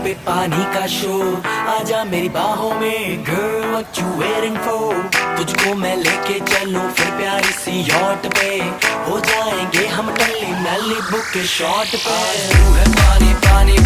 पे पानी का शोर, आजा मेरी बाहों में girl what you waiting for। तुझको मैं लेके चलूं फिर प्यारी सी यॉट पे, हो जाएंगे हम टल्ली मैली बुक के शॉट पे। तू है पानी पानी